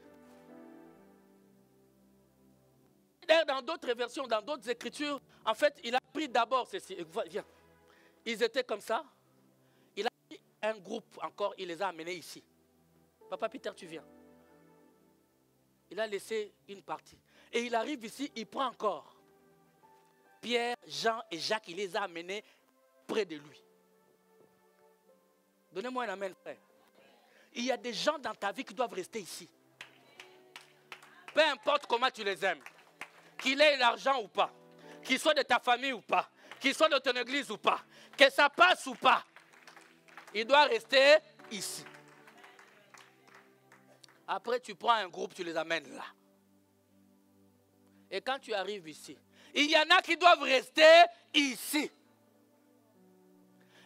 Dans d'autres versions, dans d'autres écritures, en fait, il a pris d'abord ceci. Viens. Ils étaient comme ça. Il a pris un groupe encore, il les a amenés ici. Papa Peter, tu viens. Il a laissé une partie. Et il arrive ici, il prend encore Pierre, Jean et Jacques, il les a amenés près de lui. Donnez-moi un amen, frère. Il y a des gens dans ta vie qui doivent rester ici. Peu importe comment tu les aimes. Qu'il ait l'argent ou pas. Qu'il soit de ta famille ou pas. Qu'il soit de ton église ou pas. Que ça passe ou pas. Il doit rester ici. Après, tu prends un groupe, tu les amènes là. Et quand tu arrives ici, il y en a qui doivent rester ici.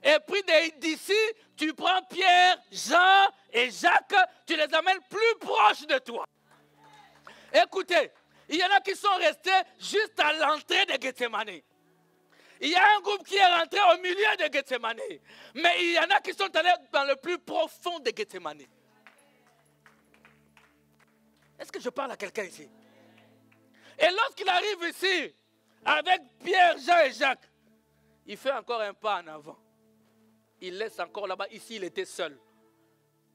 Et puis d'ici, tu prends Pierre, Jean et Jacques, tu les amènes plus proches de toi. Écoutez, il y en a qui sont restés juste à l'entrée de Gethsemane. Il y a un groupe qui est rentré au milieu de Gethsemane. Mais il y en a qui sont allés dans le plus profond de Gethsemane. Est-ce que je parle à quelqu'un ici? Et lorsqu'il arrive ici, avec Pierre, Jean et Jacques, il fait encore un pas en avant. Il laisse encore là-bas. Ici, il était seul.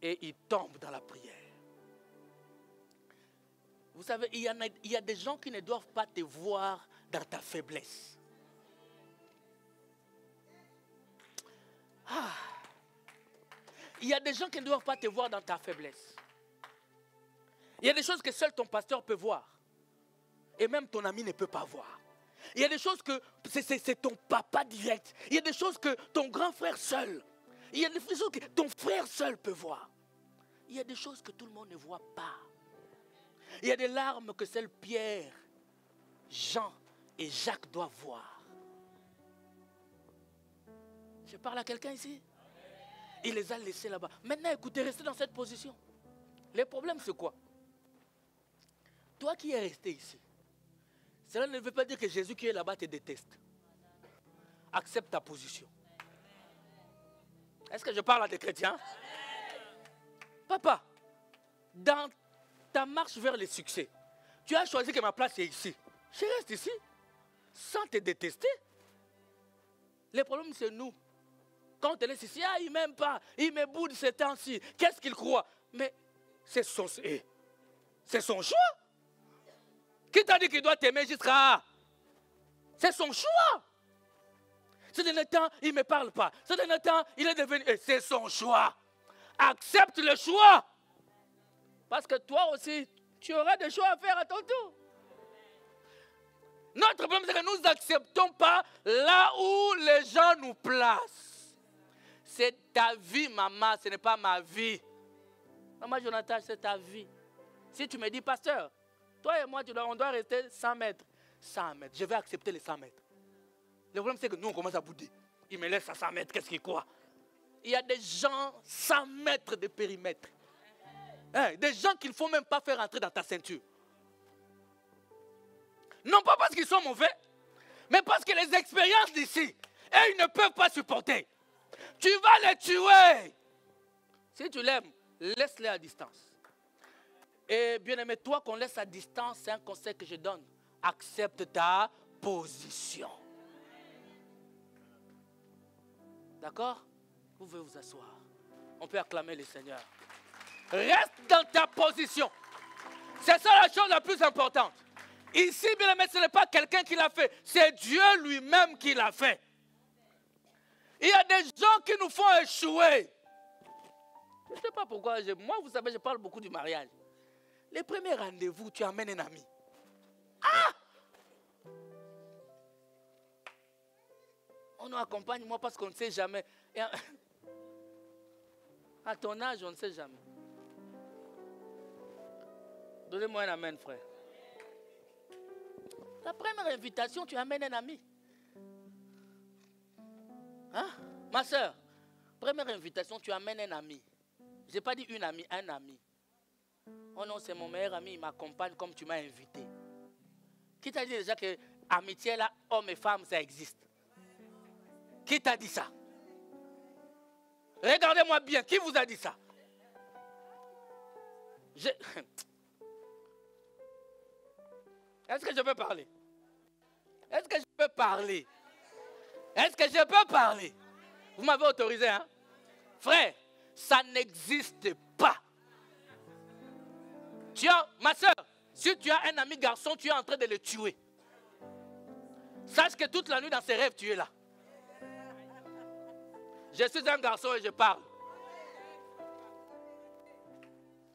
Et il tombe dans la prière. Vous savez, il y a des gens qui ne doivent pas te voir dans ta faiblesse. Il y a des gens qui ne doivent pas te voir dans ta faiblesse. Il y a des choses que seul ton pasteur peut voir. Et même ton ami ne peut pas voir. Il y a des choses que c'est ton papa direct. Il y a des choses que ton grand frère seul. Il y a des choses que ton frère seul peut voir. Il y a des choses que tout le monde ne voit pas. Il y a des larmes que seuls Pierre, Jean et Jacques doivent voir. Je parle à quelqu'un ici? Il les a laissés là-bas. Maintenant, écoutez, restez dans cette position. Le problème, c'est quoi? Toi qui es resté ici, cela ne veut pas dire que Jésus qui est là-bas te déteste. Accepte ta position. Est-ce que je parle à des chrétiens? Papa, dans ta marche vers le succès, tu as choisi que ma place est ici. Je reste ici, sans te détester. Le problème, c'est nous. Quand on te laisse ici, il ne m'aime pas, il me boude ces temps-ci. Qu'est-ce qu'il croit? Mais c'est son choix. Qui t'a dit qu'il doit t'aimer jusqu'à... C'est son choix. Ce dernier temps, il ne me parle pas. Ce dernier temps, il est devenu... C'est son choix. Accepte le choix. Parce que toi aussi, tu auras des choix à faire à ton tour. Notre problème, c'est que nous n'acceptons pas là où les gens nous placent. C'est ta vie, maman, ce n'est pas ma vie. Maman Jonathan, c'est ta vie. Si tu me dis, pasteur, toi et moi, on doit rester 100 mètres. 100 mètres, je vais accepter les 100 mètres. Le problème, c'est que nous, on commence à bouder. Il me laisse à 100 mètres, qu'est-ce qu'il croit? Il y a des gens 100 mètres de périmètre. Des gens qu'il ne faut même pas faire entrer dans ta ceinture. Non pas parce qu'ils sont mauvais, mais parce que les expériences d'ici, ils ne peuvent pas supporter. Tu vas les tuer. Si tu l'aimes, laisse-les à distance. Et bien aimé, toi qu'on laisse à distance, c'est un conseil que je donne. Accepte ta position. D'accord? Vous pouvez vous asseoir. On peut acclamer le Seigneur. Reste dans ta position. C'est ça la chose la plus importante. Ici, bien aimé, ce n'est pas quelqu'un qui l'a fait. C'est Dieu lui-même qui l'a fait. Il y a des gens qui nous font échouer. Je ne sais pas pourquoi. Moi, vous savez, je parle beaucoup du mariage. Les premiers rendez-vous, tu amènes un ami. On nous accompagne, moi, parce qu'on ne sait jamais. À ton âge, on ne sait jamais. Donnez-moi un amen, frère. La première invitation, tu amènes un ami. Hein? Ma soeur, première invitation, tu amènes un ami. Je n'ai pas dit une amie, un ami. Oh non, c'est mon meilleur ami, il m'accompagne comme tu m'as invité. Qui t'a dit déjà que amitié là, hommes et femmes, ça existe? Qui t'a dit ça? Regardez-moi bien, qui vous a dit ça? Est-ce que je peux parler? Est-ce que je peux parler? Est-ce que je peux parler? Vous m'avez autorisé, hein? Frère, ça n'existe pas. Ma soeur, si tu as un ami garçon, tu es en train de le tuer. Sache que toute la nuit dans ses rêves, tu es là. Je suis un garçon et je parle.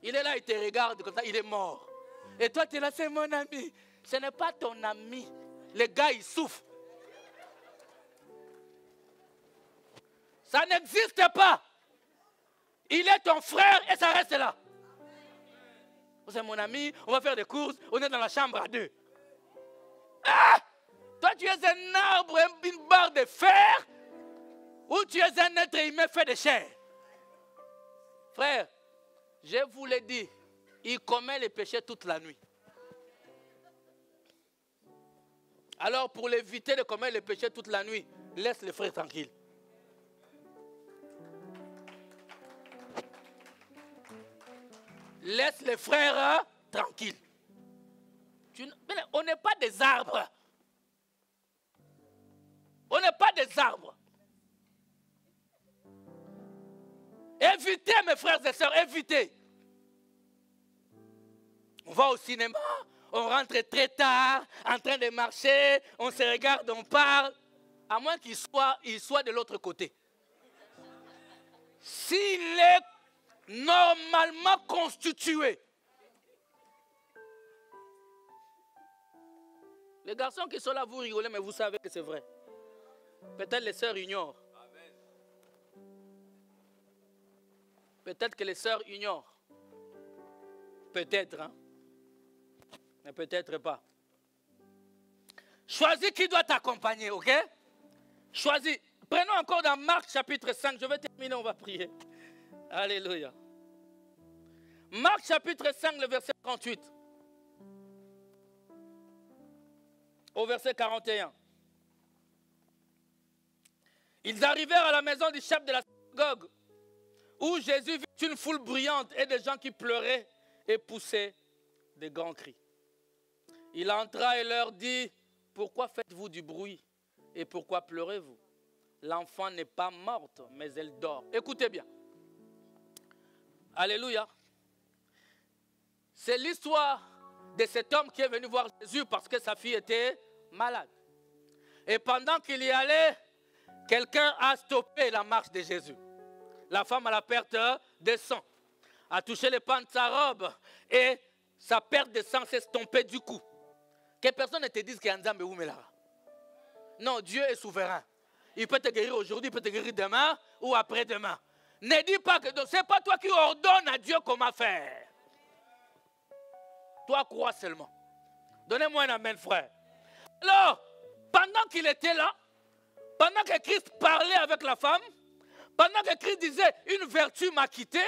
Il est là, il te regarde comme ça, il est mort. Et toi, tu es là, c'est mon ami. Ce n'est pas ton ami. Le gars, il souffre. Ça n'existe pas. Il est ton frère et ça reste là. C'est mon ami, on va faire des courses, on est dans la chambre à deux. Ah! Toi, tu es un arbre, une barre de fer, ou tu es un être humain fait de chair. Frère, je vous l'ai dit, il commet les péchés toute la nuit. Alors pour l'éviter de commettre le péché toute la nuit, laisse les frères tranquilles. Laisse les frères tranquilles. On n'est pas des arbres. On n'est pas des arbres. Évitez, mes frères et sœurs, évitez. On va au cinéma, on rentre très tard, en train de marcher, on se regarde, on parle. À moins qu'il soit de l'autre côté. S'il est normalement constitué. Les garçons qui sont là, vous rigolez, mais vous savez que c'est vrai. Peut-être les sœurs ignorent. Peut-être que les sœurs ignorent. Peut-être, hein. Mais peut-être pas. Choisis qui doit t'accompagner, ok? Choisis. Prenons encore dans Marc chapitre 5. Je vais terminer, on va prier. Alléluia. Marc chapitre 5, le verset 38. Au verset 41. Ils arrivèrent à la maison du chef de la synagogue, où Jésus vit une foule bruyante et des gens qui pleuraient et poussaient de grands cris. Il entra et leur dit, « Pourquoi faites-vous du bruit et pourquoi pleurez-vous? L'enfant n'est pas morte, mais elle dort. » Écoutez bien. Alléluia. C'est l'histoire de cet homme qui est venu voir Jésus parce que sa fille était malade. Et pendant qu'il y allait, quelqu'un a stoppé la marche de Jésus. La femme à la perte de sang a touché les pans de sa robe et sa perte de sang s'est estompée du cou. Que personne ne te dise qu'il y a un Nzambe ou Melara. Non, Dieu est souverain. Il peut te guérir aujourd'hui, il peut te guérir demain ou après-demain. Ne dis pas que ce n'est pas toi qui ordonnes à Dieu comment faire. Toi, crois seulement. Donnez-moi un amen, frère. Alors, pendant qu'il était là, pendant que Christ parlait avec la femme, pendant que Christ disait une vertu m'a quitté,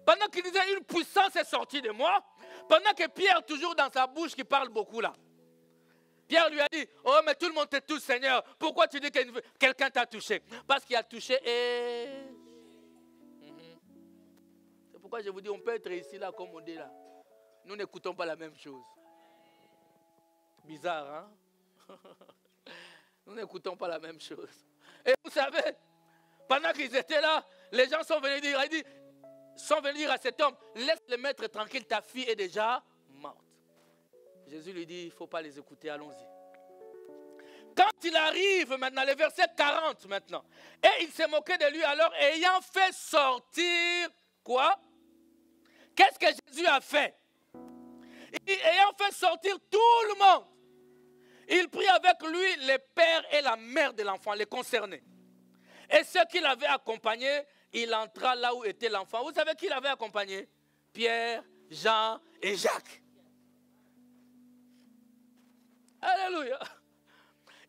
pendant qu'il disait une puissance est sortie de moi, pendant que Pierre, toujours dans sa bouche qui parle beaucoup là, Pierre lui a dit, oh mais tout le monde te touche Seigneur, pourquoi tu dis que quelqu'un t'a touché? Parce qu'il a touché et... C'est pourquoi je vous dis, on peut être ici là comme on dit là. Nous n'écoutons pas la même chose. Bizarre, hein? Nous n'écoutons pas la même chose. Et vous savez, pendant qu'ils étaient là, les gens sont venus dire à cet homme, laisse le maître tranquille, ta fille est déjà morte. Jésus lui dit, il ne faut pas les écouter, allons-y. Quand il arrive maintenant, le verset 40 maintenant, et il s'est moqué de lui alors, ayant fait sortir, quoi? Qu'est-ce que Jésus a fait? Ayant fait sortir tout le monde, il prit avec lui le père et la mère de l'enfant, les concernés. Et ceux qui l'avaient accompagné, il entra là où était l'enfant. Vous savez qui l'avait accompagné? Pierre, Jean et Jacques. Alléluia.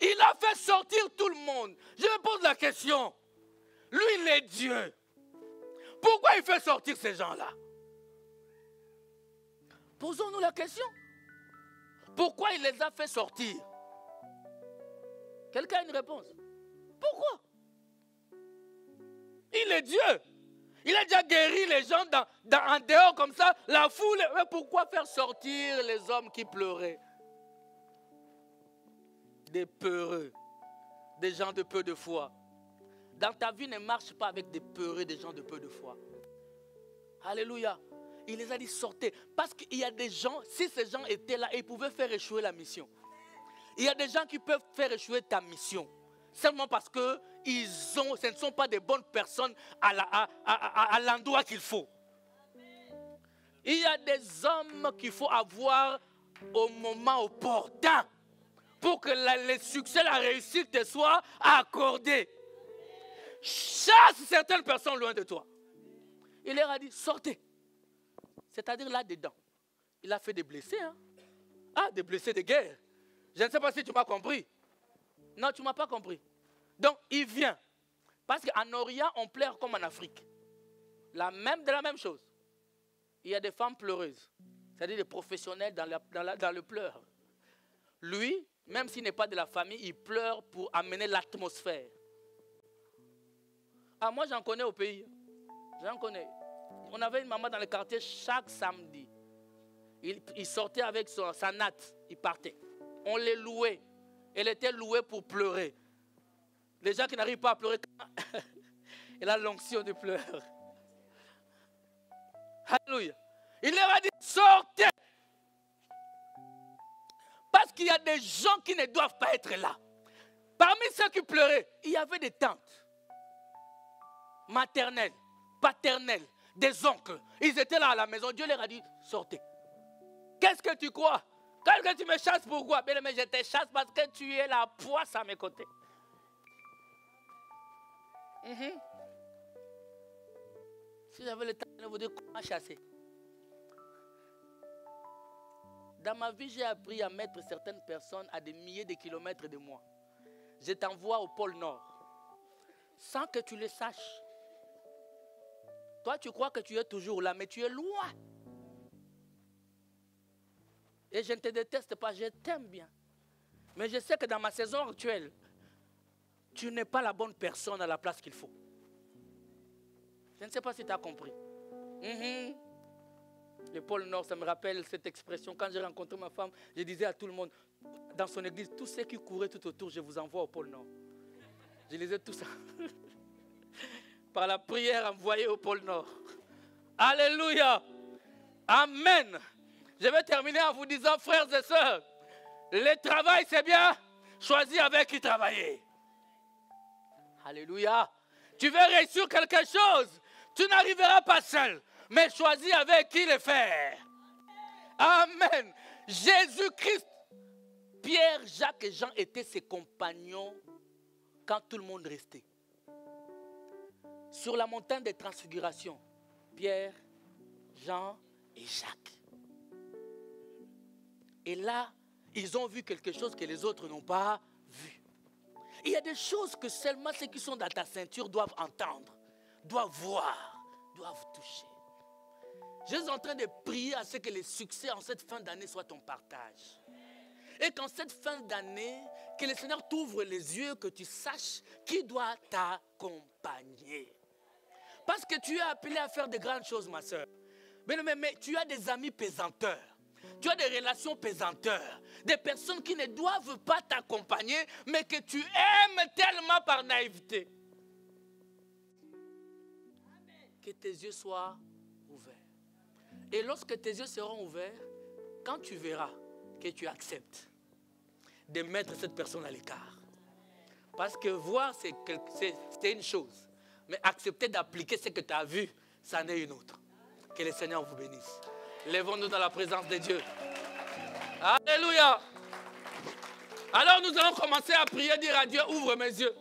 Il a fait sortir tout le monde. Je me pose la question. Lui, il est Dieu. Pourquoi il fait sortir ces gens-là? Posons-nous la question. Pourquoi il les a fait sortir? Quelqu'un a une réponse? Pourquoi? Il est Dieu. Il a déjà guéri les gens en dehors comme ça, la foule. Mais pourquoi faire sortir les hommes qui pleuraient? Des peureux, des gens de peu de foi. Dans ta vie, ne marche pas avec des peureux, des gens de peu de foi. Alléluia. Il les a dit sortez. Parce qu'il y a des gens, si ces gens étaient là, ils pouvaient faire échouer la mission. Il y a des gens qui peuvent faire échouer ta mission. Seulement parce que ce ne sont pas des bonnes personnes à l'endroit qu'il faut. Il y a des hommes qu'il faut avoir au moment opportun pour que le succès, la réussite te soit accordée. Chasse certaines personnes loin de toi. Il leur a dit sortez. C'est-à-dire là-dedans. Il a fait des blessés. Hein? Ah, des blessés de guerre. Je ne sais pas si tu m'as compris. Non, tu ne m'as pas compris. Donc, il vient. Parce qu'en Orient, on pleure comme en Afrique. De la même chose. Il y a des femmes pleureuses. C'est-à-dire des professionnels dans le pleur. Lui, même s'il n'est pas de la famille, il pleure pour amener l'atmosphère. Ah, moi j'en connais au pays. J'en connais. On avait une maman dans le quartier chaque samedi. Il sortait avec sa natte, il partait. On les louait. Elle était louée pour pleurer. Les gens qui n'arrivent pas à pleurer, elle a l'onction de pleurs. Alléluia. Il leur a dit, sortez. Parce qu'il y a des gens qui ne doivent pas être là. Parmi ceux qui pleuraient, il y avait des tantes, maternelles, paternelles, des oncles. Ils étaient là à la maison. Dieu leur a dit, sortez. Qu'est-ce que tu crois? Quand tu me chasses, pourquoi? Mais je te chasse parce que tu es la poisse à mes côtés. Si j'avais le temps, je vais vous dire comment chasser. Dans ma vie, j'ai appris à mettre certaines personnes à des milliers de kilomètres de moi. Je t'envoie au pôle Nord, sans que tu le saches. Toi, tu crois que tu es toujours là, mais tu es loin. Et je ne te déteste pas, je t'aime bien. Mais je sais que dans ma saison actuelle, tu n'es pas la bonne personne à la place qu'il faut. Je ne sais pas si tu as compris. Le pôle Nord, ça me rappelle cette expression. Quand j'ai rencontré ma femme, je disais à tout le monde, dans son église, tous ceux qui couraient tout autour, je vous envoie au pôle Nord. Je lisais tout ça. Par la prière envoyée au pôle Nord. Alléluia. Amen. Je vais terminer en vous disant, frères et sœurs, le travail c'est bien, choisis avec qui travailler. Alléluia. Tu veux réussir quelque chose, tu n'arriveras pas seul, mais choisis avec qui le faire. Amen. Jésus-Christ, Pierre, Jacques et Jean étaient ses compagnons quand tout le monde restait. Sur la montagne des transfigurations, Pierre, Jean et Jacques. Et là, ils ont vu quelque chose que les autres n'ont pas vu. Il y a des choses que seulement ceux qui sont dans ta ceinture doivent entendre, doivent voir, doivent toucher. Je suis en train de prier à ce que le succès en cette fin d'année soit ton partage. Et qu'en cette fin d'année, que le Seigneur t'ouvre les yeux, que tu saches qui doit t'accompagner. Parce que tu es appelé à faire de grandes choses, ma soeur. Mais tu as des amis pesanteurs. Tu as des relations pesanteurs, des personnes qui ne doivent pas t'accompagner, mais que tu aimes tellement par naïveté. Que tes yeux soient ouverts. Et lorsque tes yeux seront ouverts, quand tu verras que tu acceptes de mettre cette personne à l'écart. Parce que voir, c'est une chose. Mais accepter d'appliquer ce que tu as vu, c'en est une autre. Que le Seigneur vous bénisse. Lèvons-nous dans la présence de Dieu. Alléluia. Alors nous allons commencer à prier, dire à Dieu, ouvre mes yeux.